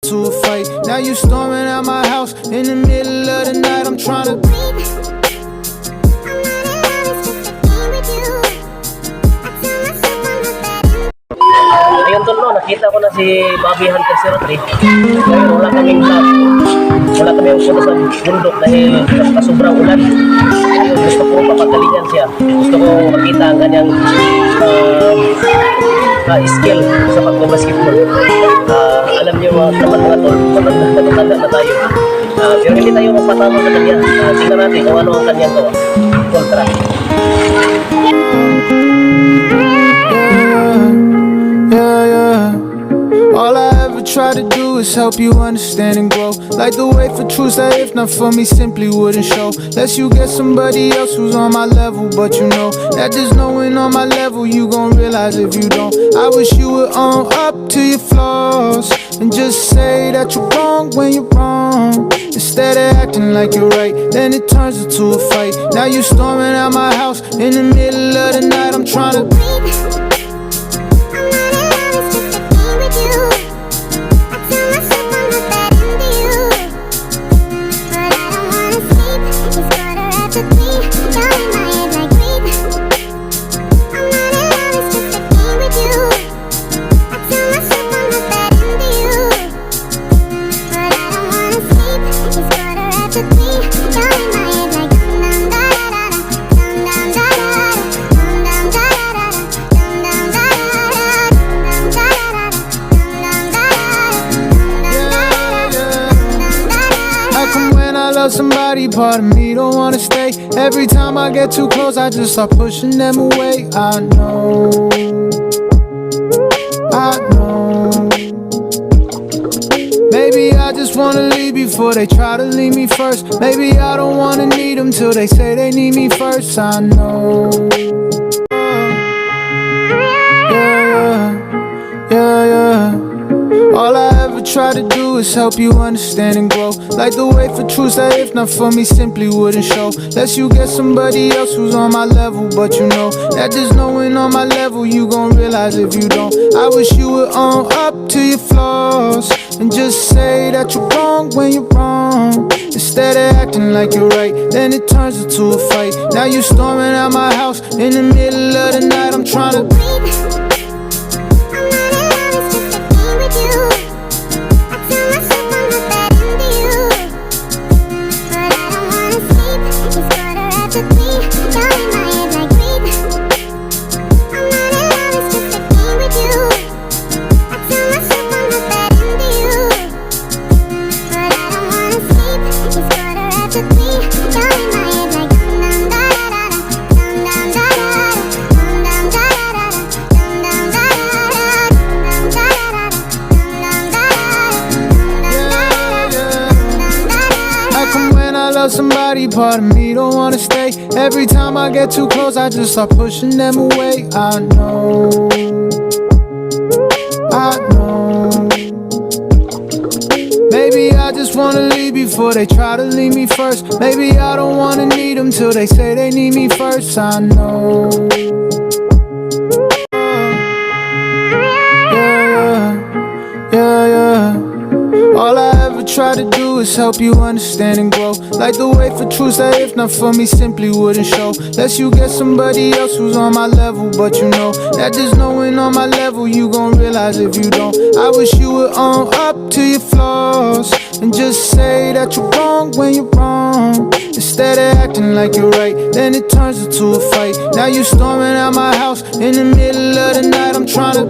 to a fight. Now you storming out my house in the middle of the night. I'm trying to Ayun tol, no, nakita ko na si Bobby Hunter 03. Ngayon wala kaming vlog. Wala kami yung punta sa bundok dahil sobrang ulan. Ayun, gusto ko papagalingan siya. Gusto ko makita ang kanyang skill sa pagbabasketball. Alam niyo mga tol, matanda na tayo. Pero hindi tayo magpatama sa kanya. Tingnan natin kung ano ang kanyang kontra. All I ever try to do is help you understand and grow. Like the wait for truths that if not for me simply wouldn't show. Lest you get somebody else who's on my level, but you know that there's no one on my level. You gon' realize if you don't. I wish you would own up to your flaws and just say that you're wrong when you're wrong. Instead of acting like you're right, then it turns into a fight. Now you storming out my house in the middle of the night. I'm trying to somebody, part of me don't wanna stay. Every time I get too close, I just start pushing them away. I know maybe I just wanna leave before they try to leave me first. Maybe I don't wanna need them till they say they need me first. I know all I ever try to do is help you understand and grow. Like the wait for truths that if not for me simply wouldn't show. Lest you get somebody else who's on my level, but you know that there's no one on my level. You gon' realize if you don't. I wish you would own up to your flaws and just say that you're wrong when you're wrong. Instead of acting like you're right, then it turns into a fight. Now you storming out my house in the middle of the night. I'm trying to somebody, part of me don't wanna stay. Every time I get too close, I just start pushing them away. I know maybe I just wanna leave before they try to leave me first. Maybe I don't wanna need them till they say they need me first. I know all I ever try to do is help you understand and grow. Like the wait for truths that if not for me simply wouldn't show. Lest you get somebody else who's on my level, but you know that there's no one on my level. You gon' realize if you don't. I wish you would own up to your flaws and just say that you're wrong when you're wrong. Instead of acting like you're right, then it turns into a fight. Now you storming out my house in the middle of the night. I'm trying to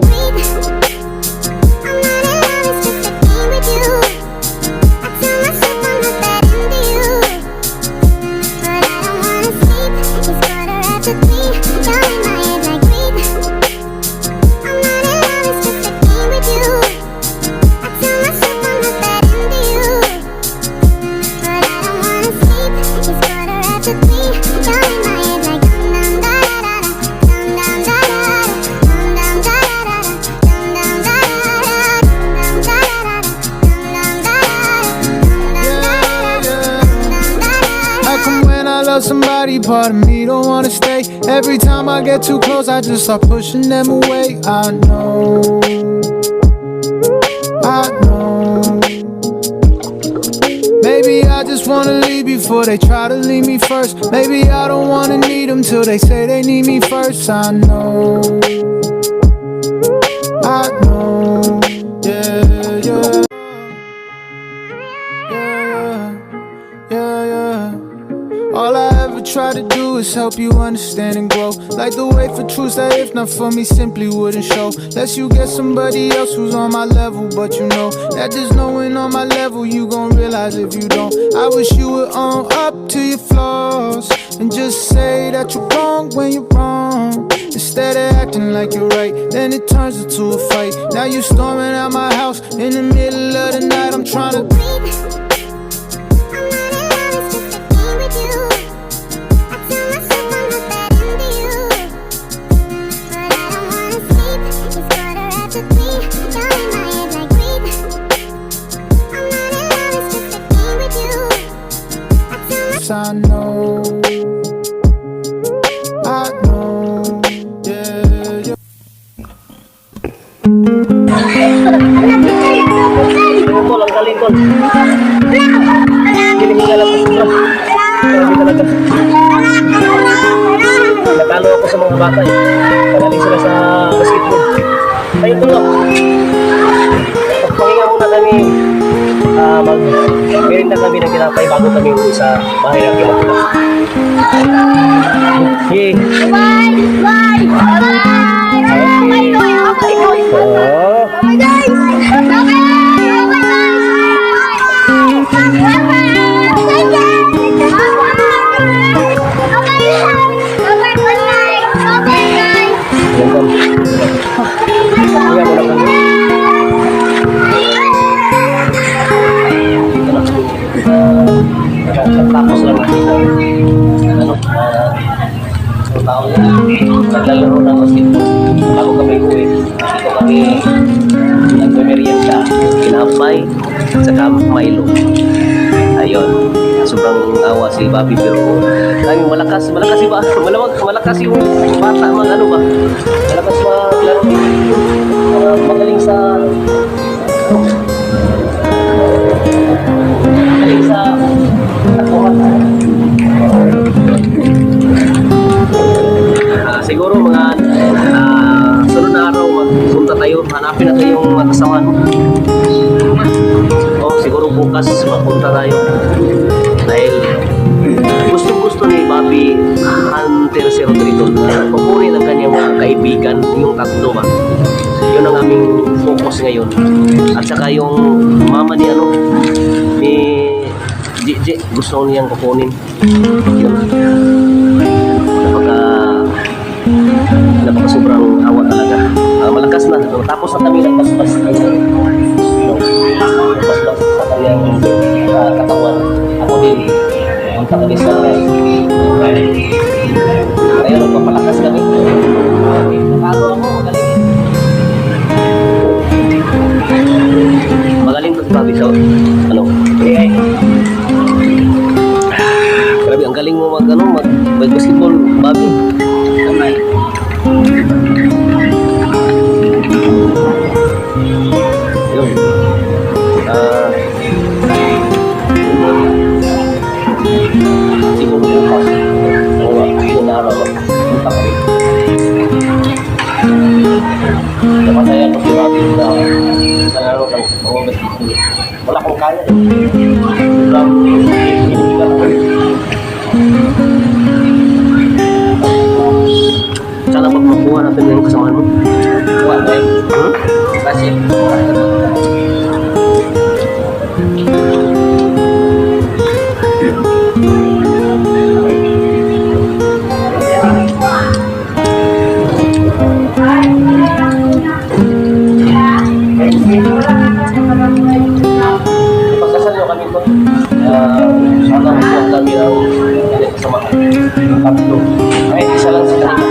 somebody, part of me don't wanna stay. Every time I get too close, I just start pushing them away. I know just wanna leave before they try to leave me first. Maybe I don't wanna need them till they say they need me first. I know, yeah, yeah. All I ever try to do is help you understand and grow. Like the wait for truths that if not for me simply wouldn't show. Unless you get somebody else who's on my level. But you know that there's no one on my level you gon' realize if you don't. I wish you would own up to your flaws and just say that you're wrong when you're wrong. Instead of acting like you're right, then it turns into a fight. Now you storming out my house in the middle of the night. I'm trying to I know, yeah, yeah. Tol, ang galing tol. Giling ka lang po. Natalo ako sa mga bata eh. Magaling sila sa basketball. Ayun tol. Pagpahinga muna kami. Mag-meron na kami ng kinapay bago kami uwi sa bahay ng kinapay. Okay. Bye! Bye! Tapos lang naglalaro ng basketball bago kami uwi. Dito kami nagme-merienda, kinapay at saka Milo. Ayun, sobrang awa si Bobby pero malakas ba? Malakas yung bata, ano ba? Malakas maglaro. Magaling sa takbuhan. Siguro mga sunod na araw magpunta tayo, hanapin natin yung mga kasama mo. O siguro bukas magpunta tayo dahil gusto ni Bobby Hunter si Rodrigo kukunin ang kanyang mga kaibigan, yung tatlo ba. Yun ang aming focus ngayon. At saka yung mama ni Gigi, gusto niyang kukunin. Yun. Napaka sobrang awa talaga. Malakas na. Tapos na kami nagbasbas sa kanyang katawan. Ako din. Punta kami sa ayun, magpapalakas kami. Nakalo ako, magaling. Magaling to si Bobby sa AI. Grabe, ang galing mo mag-basketball, Bobby. Kamay. Yun. Siguro bukas. Yun na araw. Punta kami. Napasaya ko si Bobby sa laro ng mga basketball. Wala akong kaya eh. Sana pag makuha natin yung kasamahan mo. Kuha tayo. Kasi pagkasal nyo kami po. Sana makuha kami ng kasamahan. Tatlo. Ay, isa lang sa kanila.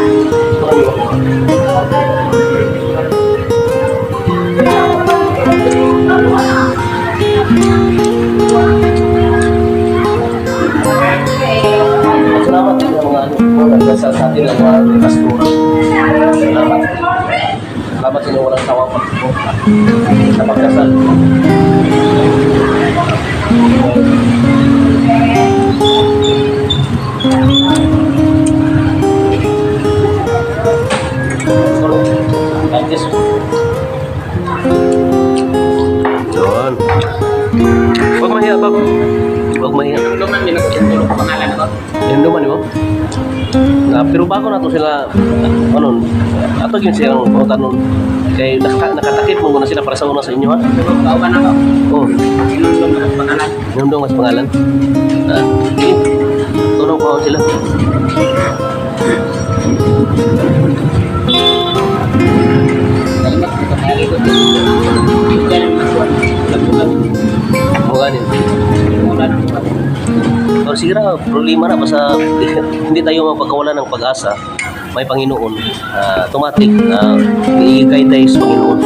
Salamat din ang mga nagdasal sa atin ang mga pastor. Salamat. Salamat sa walang sawa po sa pagdasal. Huwag mahiya, Bob. Huwag mahiya. Luman, may nagtutulong ko pangalan ako. Yan naman, di ba? Pero bago na to sila, ano, ato yun silang pangutan nun. Kaya nakatakip mo muna sila para sa una sa inyo, ha? Kauban ako. Oo. Inundong na ang pangalan. Nandong mas pangalan. Sige. Tunong ko sila. Salamat sa kaya ito. Yan ang masuwan. Labugan. Muganin. Wala nang iba. Pero sige na, problema na basta hindi tayo mapagkawala ng pag-asa. May Panginoon. Automatic. Iigay tayo sa Panginoon.